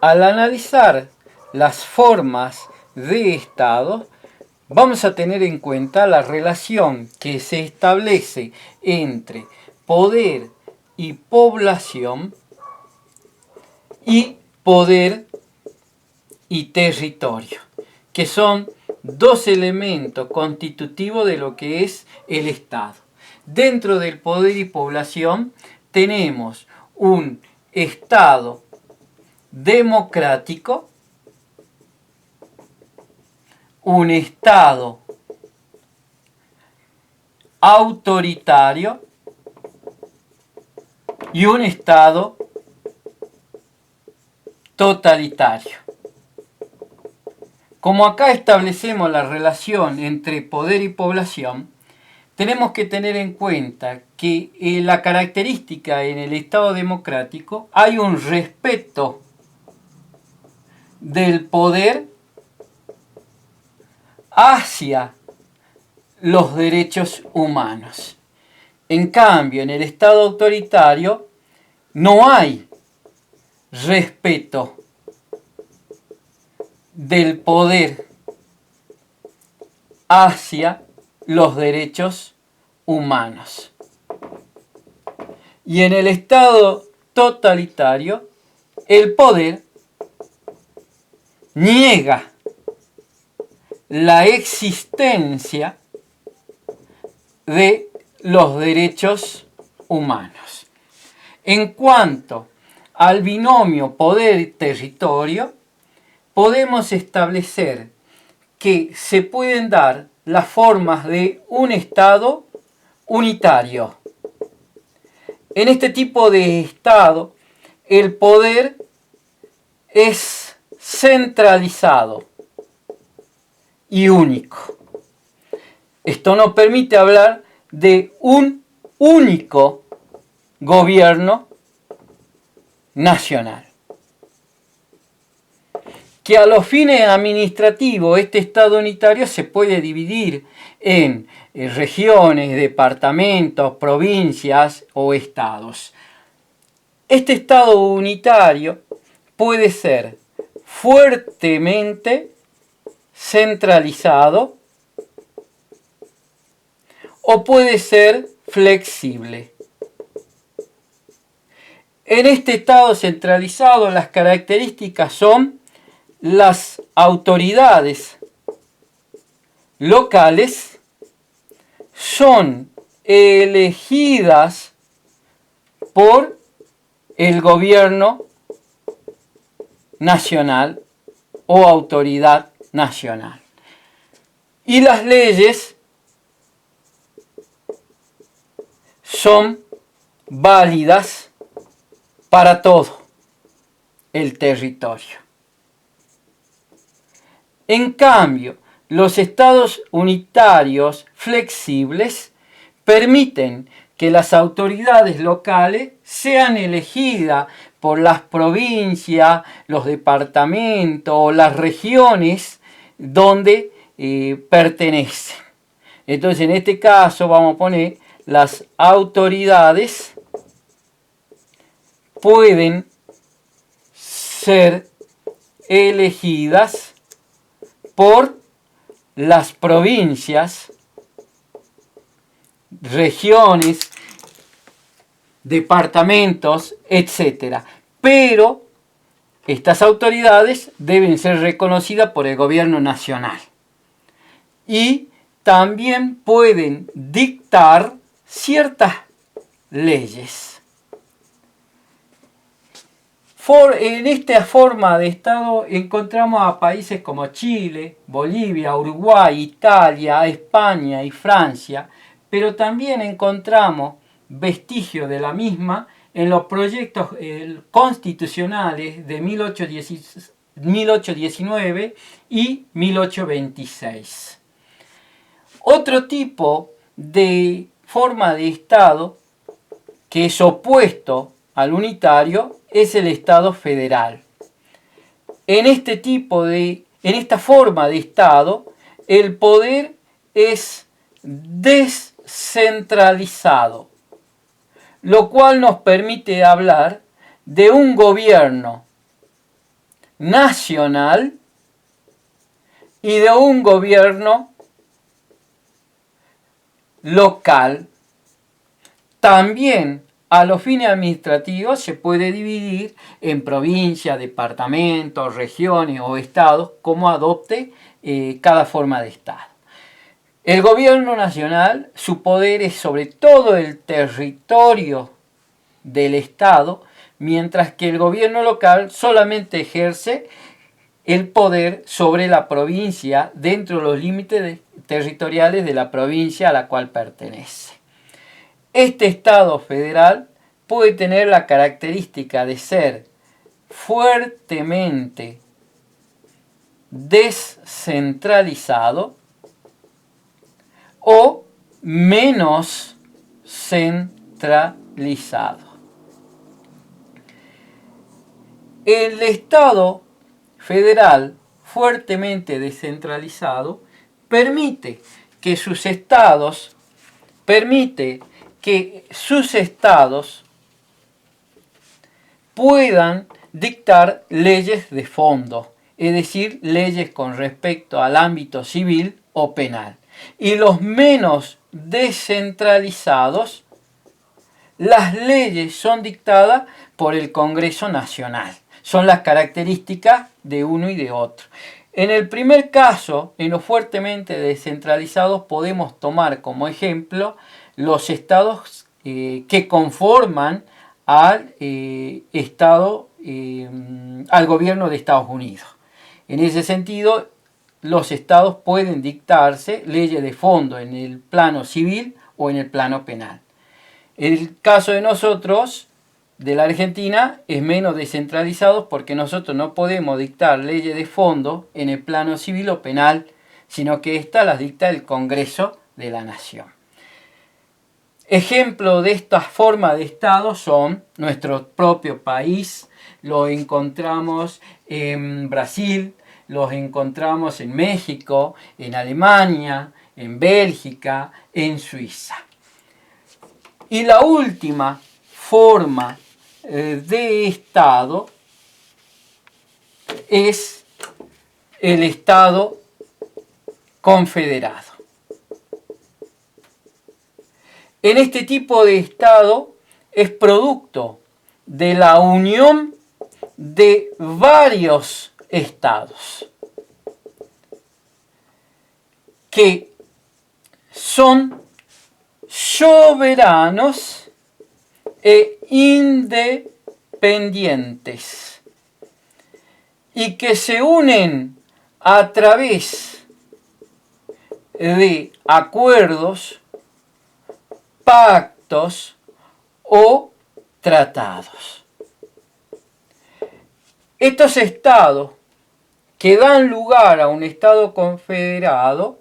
al analizar las formas de Estado, vamos a tener en cuenta la relación que se establece entre poder y población y poder y territorio, que son dos elementos constitutivos de lo que es el Estado. Dentro del poder y población tenemos un Estado democrático, un Estado autoritario y un Estado totalitario. Como acá establecemos la relación entre poder y población, tenemos que tener en cuenta que la característica en el Estado democrático hay un respeto del poder hacia los derechos humanos. En cambio, en el Estado autoritario no hay respeto del poder hacia los derechos humanos. Y en el Estado totalitario, el poder niega la existencia de los derechos humanos. En cuanto al binomio poder-territorio, podemos establecer que se pueden dar las formas de un Estado unitario. En este tipo de Estado, el poder es centralizado y único. Esto nos permite hablar de un único gobierno nacional, que a los fines administrativos este Estado unitario se puede dividir en regiones, departamentos, provincias o estados. Este Estado unitario puede ser fuertemente centralizado o puede ser flexible. En este Estado centralizado, las características son las autoridades locales son elegidas por el gobierno nacional o autoridad nacional. Y las leyes son válidas para todo el territorio. En cambio, los estados unitarios flexibles permiten que las autoridades locales sean elegidas por las provincias, los departamentos o las regiones donde pertenecen. Entonces, en este caso vamos a poner las autoridades pueden ser elegidas por las provincias, regiones, departamentos, etc. Pero estas autoridades deben ser reconocidas por el gobierno nacional. Y también pueden dictar ciertas leyes. En esta forma de Estado encontramos a países como Chile, Bolivia, Uruguay, Italia, España y Francia, pero también encontramos vestigios de la misma en los proyectos constitucionales de 1819 y 1826. Otro tipo de forma de Estado que es opuesto al unitario es el Estado federal. En esta forma de Estado, el poder es descentralizado, lo cual nos permite hablar de un gobierno nacional y de un gobierno local. También a los fines administrativos se puede dividir en provincias, departamentos, regiones o estados, como adopte cada forma de estado. El gobierno nacional, su poder es sobre todo el territorio del estado, mientras que el gobierno local solamente ejerce el poder sobre la provincia dentro de los límites territoriales de la provincia a la cual pertenece. Este Estado federal puede tener la característica de ser fuertemente descentralizado o menos centralizado. El Estado federal fuertemente descentralizado permite que sus estados puedan dictar leyes de fondo, es decir, leyes con respecto al ámbito civil o penal. Y los menos descentralizados, las leyes son dictadas por el Congreso Nacional. Son las características de uno y de otro. En el primer caso, en los fuertemente descentralizados, podemos tomar como ejemplo los estados que conforman al al gobierno de Estados Unidos. En ese sentido, los estados pueden dictarse leyes de fondo en el plano civil o en el plano penal. El caso de nosotros, de la Argentina, es menos descentralizado porque nosotros no podemos dictar leyes de fondo en el plano civil o penal, sino que estas las dicta el Congreso de la Nación. Ejemplos de estas formas de Estado son nuestro propio país, lo encontramos en Brasil, los encontramos en México, en Alemania, en Bélgica, en Suiza. Y la última forma de Estado es el Estado confederado. En este tipo de Estado es producto de la unión de varios estados que son soberanos e independientes y que se unen a través de acuerdos, pactos o tratados. Estos estados que dan lugar a un estado confederado,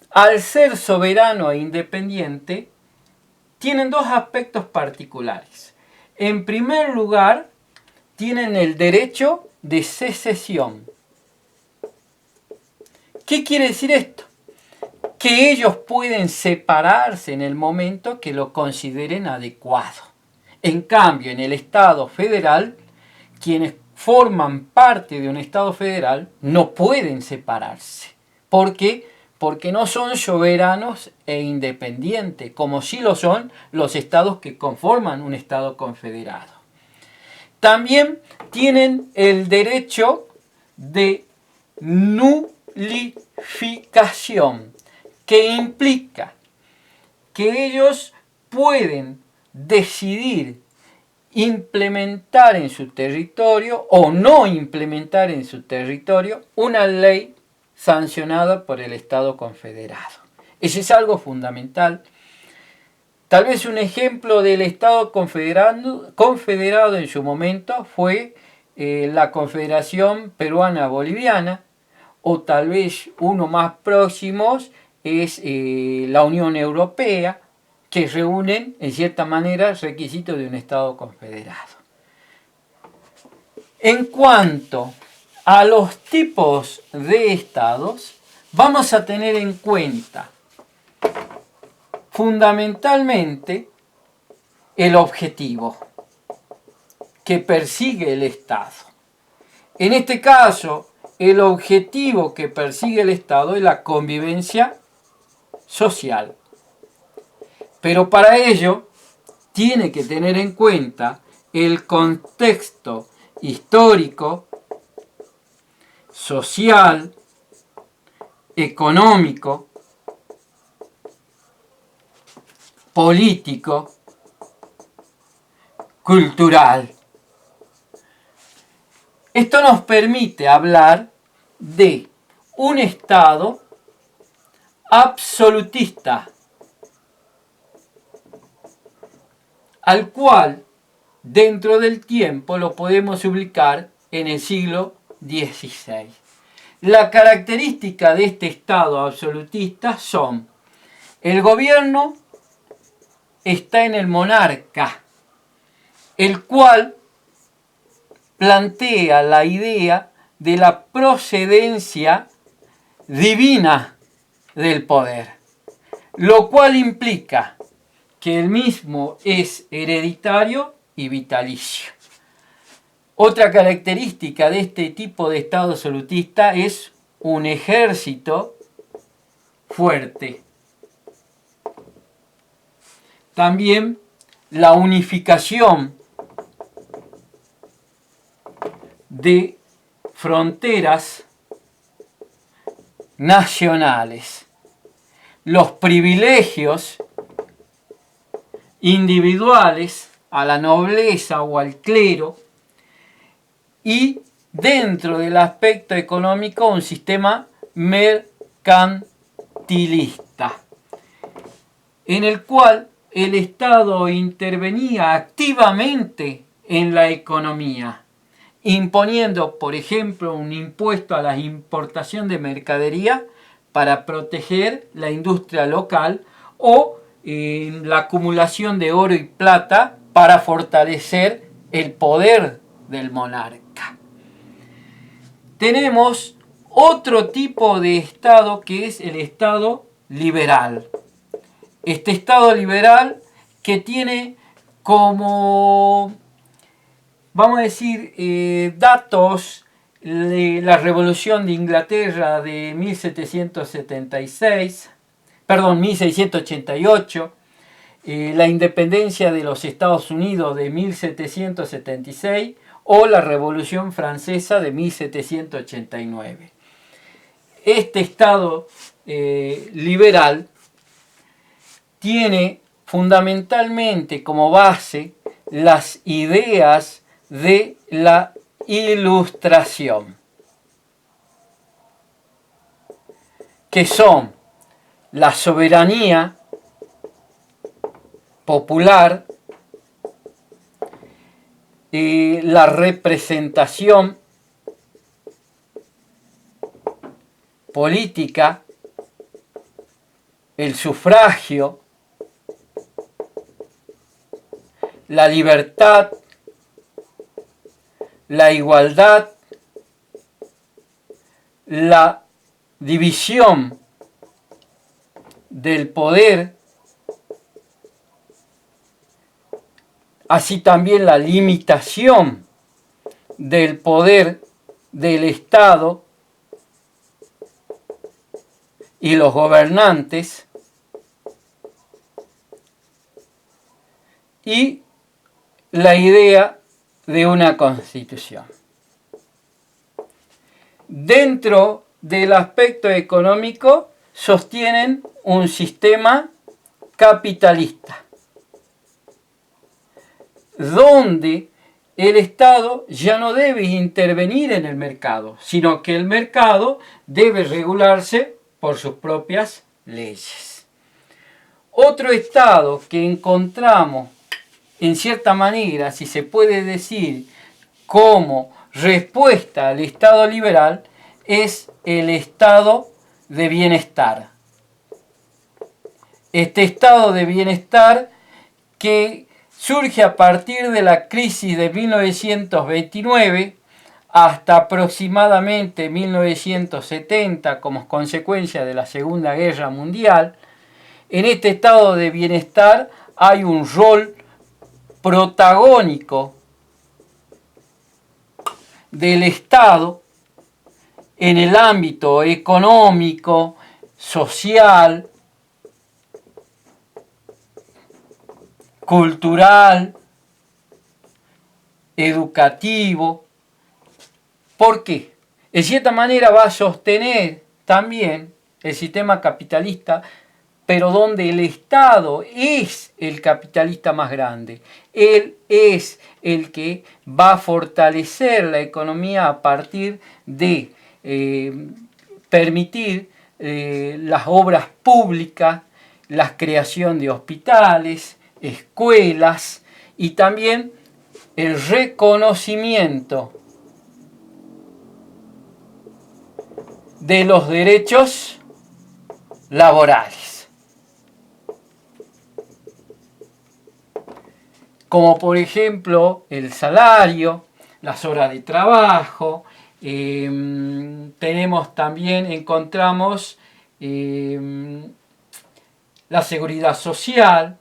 al ser soberano e independiente, tienen dos aspectos particulares. En primer lugar, tienen el derecho de secesión. ¿Qué quiere decir esto? Que ellos pueden separarse en el momento que lo consideren adecuado. En cambio, en el Estado federal, quienes forman parte de un Estado federal no pueden separarse. ¿Por qué? Porque no son soberanos e independientes, como sí lo son los estados que conforman un Estado confederado. También tienen el derecho de nulificación, que implica que ellos pueden decidir implementar en su territorio o no implementar en su territorio una ley sancionada por el Estado confederado. Eso es algo fundamental. Tal vez un ejemplo del Estado confederado en su momento fue la Confederación Peruana-Boliviana, o tal vez uno más próximo es la Unión Europea, que reúnen en cierta manera requisitos de un Estado confederado. En cuanto a los tipos de estados, vamos a tener en cuenta fundamentalmente el objetivo. que persigue el Estado. En este caso, el objetivo que persigue el Estado es la convivencia social. Pero para ello tiene que tener en cuenta el contexto histórico, social, económico, político, cultural. Esto nos permite hablar de un Estado absolutista, al cual dentro del tiempo lo podemos ubicar en el siglo XVI. La característica de este Estado absolutista son: el gobierno está en el monarca, el cual plantea la idea de la procedencia divina del poder, lo cual implica que el mismo es hereditario y vitalicio. Otra característica de este tipo de Estado absolutista es un ejército fuerte. También la unificación de fronteras nacionales, los privilegios individuales a la nobleza o al clero, y dentro del aspecto económico un sistema mercantilista, en el cual el Estado intervenía activamente en la economía, imponiendo, por ejemplo, un impuesto a la importación de mercadería para proteger la industria local, o la acumulación de oro y plata para fortalecer el poder del monarca. Tenemos otro tipo de Estado, que es el Estado liberal. Este Estado liberal que tiene como, vamos a decir, datos de la Revolución de Inglaterra de 1688, la independencia de los Estados Unidos de 1776 o la Revolución Francesa de 1789. Este Estado liberal tiene fundamentalmente como base las ideas de la Ilustración, que son la soberanía popular, la representación política, el sufragio, la libertad, la igualdad, la división del poder, así también la limitación del poder del Estado y los gobernantes, y la idea de una constitución. Dentro del aspecto económico sostienen un sistema capitalista, donde el Estado ya no debe intervenir en el mercado, sino que el mercado debe regularse por sus propias leyes. Otro Estado que encontramos, en cierta manera, si se puede decir, como respuesta al Estado liberal, es el estado de bienestar. Este estado de bienestar que surge a partir de la crisis de 1929 hasta aproximadamente 1970 como consecuencia de la Segunda Guerra Mundial. En este estado de bienestar hay un rol protagónico del Estado en el ámbito económico, social, cultural, educativo. ¿Por qué? En cierta manera va a sostener también el sistema capitalista, pero donde el Estado es el capitalista más grande. Él es el que va a fortalecer la economía a partir de permitir las obras públicas, la creación de hospitales, escuelas y también el reconocimiento de los derechos laborales, como por ejemplo el salario, las horas de trabajo. Tenemos también, encontramos la seguridad social,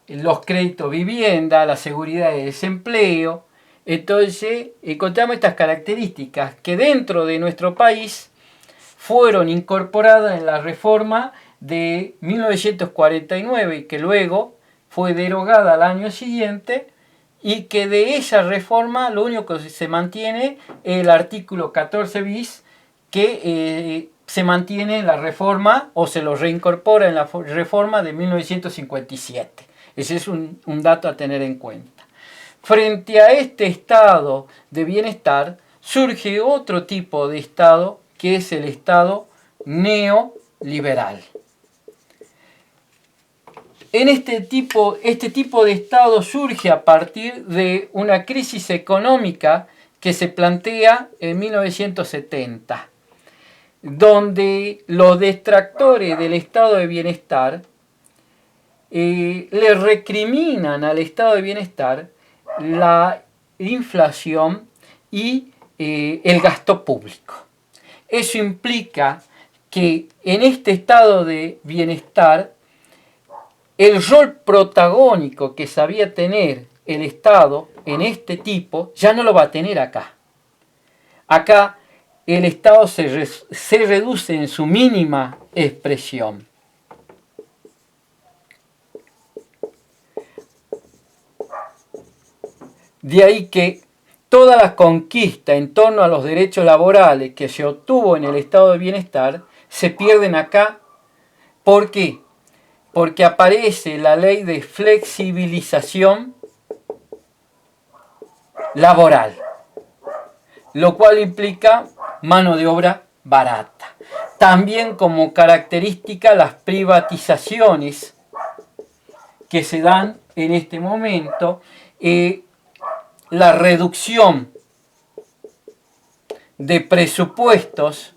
los créditos vivienda, la seguridad de desempleo. Entonces encontramos estas características que dentro de nuestro país fueron incorporadas en la reforma de 1949 y que luego fue derogada al año siguiente, y que de esa reforma lo único que se mantiene es el artículo 14 bis, que se mantiene en la reforma o se lo reincorpora en la reforma de 1957. Ese es un dato a tener en cuenta. Frente a este estado de bienestar surge otro tipo de estado, que es el estado neoliberal. Este tipo de estado surge a partir de una crisis económica que se plantea en 1970, donde los detractores del estado de bienestar le recriminan al estado de bienestar la inflación y el gasto público. Eso implica que en este estado de bienestar el rol protagónico que sabía tener el Estado en este tipo ya no lo va a tener acá. Acá el Estado se reduce en su mínima expresión. De ahí que toda la conquista en torno a los derechos laborales que se obtuvo en el estado de bienestar se pierden acá. ¿Por qué? Porque aparece la ley de flexibilización laboral, lo cual implica mano de obra barata. También como característica las privatizaciones que se dan en este momento, la reducción de presupuestos,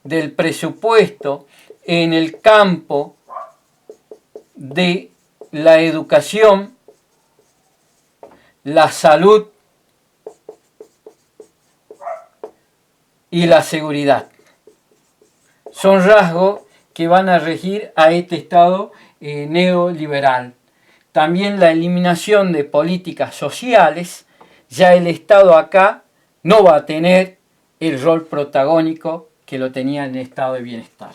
del presupuesto en el campo de la educación, la salud y la seguridad. Son rasgos que van a regir a este estado neoliberal. También la eliminación de políticas sociales. Ya el Estado acá no va a tener el rol protagónico que lo tenía en el estado de bienestar.